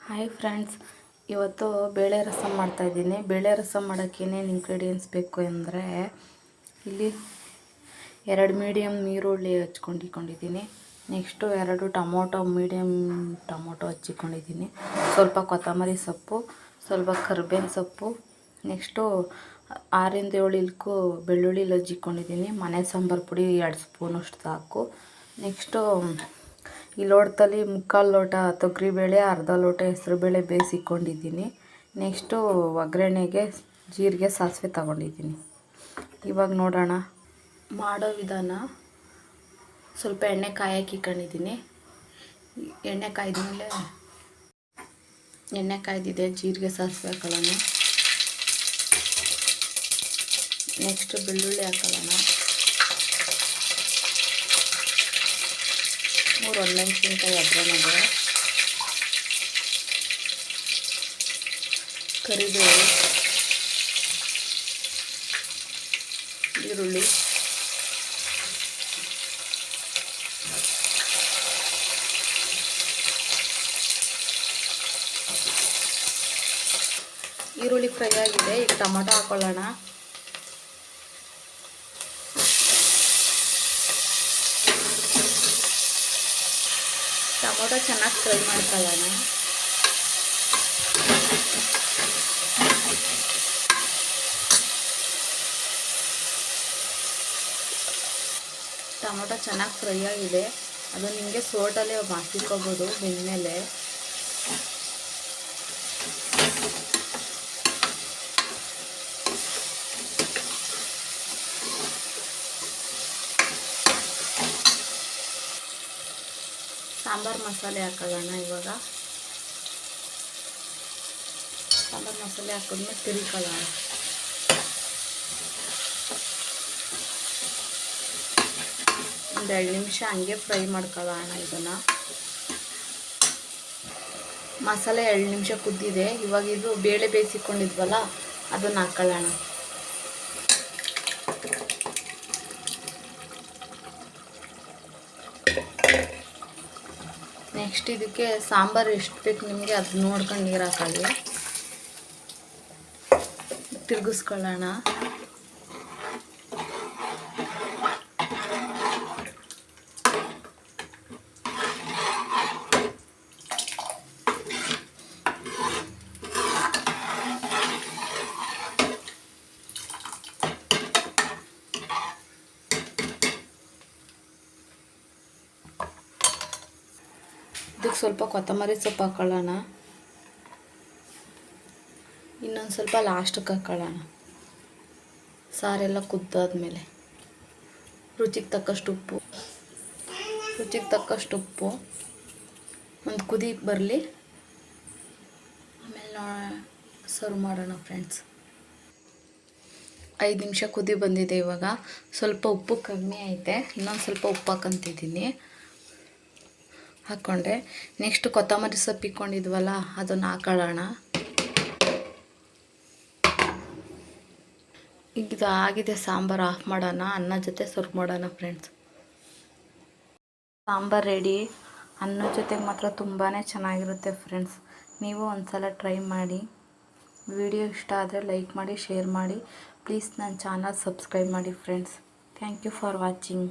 Hi friends, ಇವತ್ತು ಬೇಳೆ ರಸಮ್ ಮಾಡ್ತಾಯಿದ್ದೀನಿ. ಬೇಳೆ ರಸಮ್ ಮಾಡೋಕ್ಕೆ ಏನೇನು ಇಂಗ್ರೀಡಿಯೆಂಟ್ಸ್ ಬೇಕು ಅಂದರೆ, ಇಲ್ಲಿ 2 ಮೀಡಿಯಮ್ ಈರುಳ್ಳಿ ಹಚ್ಕೊಂಡಿದ್ದೀನಿ. ನೆಕ್ಸ್ಟು 2 ಟೊಮೊಟೊ ಮೀಡಿಯಮ್ ಟೊಮೊಟೊ ಹಚ್ಚಿಕೊಂಡಿದ್ದೀನಿ. ಸ್ವಲ್ಪ ಕೊತ್ತಂಬರಿ ಸೊಪ್ಪು, ಸ್ವಲ್ಪ ಕರಿಬೇವಿನ ಸೊಪ್ಪು, ನೆಕ್ಸ್ಟು 6-7 ಇಲ್ಕು ಬೆಳ್ಳುಳ್ಳಿ ಲಜ್ಜಿಕೊಂಡಿದ್ದೀನಿ. ಮನೆ ಸಾಂಬಾರು ಪುಡಿ 2 ಸ್ಪೂನಷ್ಟು ಸಾಕು. ನೆಕ್ಸ್ಟು ಈ ಲೋಟದಲ್ಲಿ 3/4 ಲೋಟ ತೊಗರಿಬೇಳೆ, ಅರ್ಧ ಲೋಟ ಹೆಸರುಬೇಳೆ ಬೇಯಿಸಿಕೊಂಡಿದ್ದೀನಿ. ನೆಕ್ಸ್ಟು ಒಗ್ಗರಣೆಗೆ ಜೀರಿಗೆ ಸಾಸಿವೆ ತಗೊಂಡಿದ್ದೀನಿ. ಇವಾಗ ನೋಡೋಣ ಮಾಡೋ ವಿಧಾನ. ಸ್ವಲ್ಪ ಎಣ್ಣೆ ಕಾಯಕ್ಕಿಕೊಂಡಿದ್ದೀನಿ. ಎಣ್ಣೆ ಕಾಯ್ದ್ಮೇಲೆ ಎಣ್ಣೆ ಕಾಯ್ದಿದೆ, ಜೀರಿಗೆ ಸಾಸಿವೆ ಹಾಕೊಳ್ಳೋಣ. ನೆಕ್ಸ್ಟು ಬೆಳ್ಳುಳ್ಳಿ ಹಾಕೊಳ್ಳೋಣ. 3 ಒಣಮೆಣಸಿನ್ಕಾಯಿ ಅದ್ರೊಳಗೆ, ಕರಿಬೇವು, ಈರುಳ್ಳಿ, ಈರುಳ್ಳಿ ಫ್ರೈ ಆಗಿದೆ. ಈಗ ಟೊಮೊಟೊ ಹಾಕೊಳ್ಳೋಣ. ಟೊಮೊಟೊ ಚೆನ್ನಾಗಿ ಫ್ರೈ ಮಾಡ್ಕೊಳ್ಳೋಣ. ಟೊಮೊಟೊ ಚೆನ್ನಾಗಿ ಫ್ರೈ ಆಗಿದೆ. ಅದು ನಿಮಗೆ ಸೋಟಲ್ಲೇ ಹಾಕಿಕೋಬೋದು ಬೆಂದಮೇಲೆ. ಸಾಂಬಾರು ಮಸಾಲೆ ಹಾಕೊಳ್ಳೋಣ. ಇವಾಗ ಸಾಂಬಾರು ಮಸಾಲೆ ಹಾಕಿದ್ಮೇಲೆ ತಿರ್ಕೊಳ್ಳೋಣ. ಒಂದು 2 ನಿಮಿಷ ಹಂಗೆ ಫ್ರೈ ಮಾಡ್ಕೊಳ್ಳೋಣ. ಇದನ್ನು ಮಸಾಲೆ 2 ನಿಮಿಷ ಕುದ್ದಿದೆ. ಇವಾಗ ಇದು ಬೇಳೆ ಬೇಯಿಸಿಕೊಂಡಿದ್ವಲ್ಲ, ಅದನ್ನು ಹಾಕೊಳ್ಳೋಣ. ನೆಕ್ಸ್ಟ್ ಇದಕ್ಕೆ ಸಾಂಬಾರು ಎಷ್ಟು ಬೇಕು ನಿಮಗೆ ಅದು ನೋಡ್ಕೊಂಡು ನೀರು ಹಾಕೊಳ್ಳಿ. ತಿರುಗಿಸ್ಕೊಳ್ಳೋಣ. ಇದಕ್ಕೆ ಸ್ವಲ್ಪ ಕೊತ್ತಂಬರಿ ಸೊಪ್ಪು ಹಾಕೊಳ್ಳೋಣ. ಇನ್ನೊಂದು ಸ್ವಲ್ಪ ಲಾಸ್ಟಿಗೆ ಹಾಕೊಳ್ಳೋಣ. ಸಾರೆಲ್ಲ ಕುದ್ದಾದ್ಮೇಲೆ ರುಚಿಗೆ ತಕ್ಕಷ್ಟು ಉಪ್ಪು ಒಂದು ಕುದಿ ಬರಲಿ, ಆಮೇಲೆ ಸರ್ವ್ ಮಾಡೋಣ ಫ್ರೆಂಡ್ಸ್. 5 ನಿಮಿಷ ಕುದಿ ಬಂದಿದೆ. ಇವಾಗ ಸ್ವಲ್ಪ ಉಪ್ಪು ಕಮ್ಮಿ ಐತೆ, ಇನ್ನೊಂದು ಸ್ವಲ್ಪ ಉಪ್ಪು ಹಾಕೊಂತಿದ್ದೀನಿ. ಹಾಕ್ಕೊಂಡೆ. ನೆಕ್ಸ್ಟ್ ಕೊತ್ತಂಬರಿ ಸೊಪ್ಪು ಇಕ್ಕೊಂಡಿದ್ವಲ್ಲ, ಅದನ್ನು ಹಾಕೊಳ್ಳೋಣ. ಈಗ ಇದು ಆಗಿದೆ. ಸಾಂಬಾರು ಆಫ್ ಮಾಡೋಣ. ಅನ್ನ ಜೊತೆ ಸರ್ವ್ ಮಾಡೋಣ ಫ್ರೆಂಡ್ಸ್. ಸಾಂಬಾರು ರೆಡಿ. ಅನ್ನದ ಜೊತೆಗೆ ಮಾತ್ರ ತುಂಬಾ ಚೆನ್ನಾಗಿರುತ್ತೆ ಫ್ರೆಂಡ್ಸ್. ನೀವು ಒಂದ್ಸಲ ಟ್ರೈ ಮಾಡಿ. ವಿಡಿಯೋ ಇಷ್ಟ ಆದರೆ ಲೈಕ್ ಮಾಡಿ, ಶೇರ್ ಮಾಡಿ. ಪ್ಲೀಸ್ ನನ್ನ ಚಾನಲ್ ಸಬ್ಸ್ಕ್ರೈಬ್ ಮಾಡಿ friends. Thank you for watching.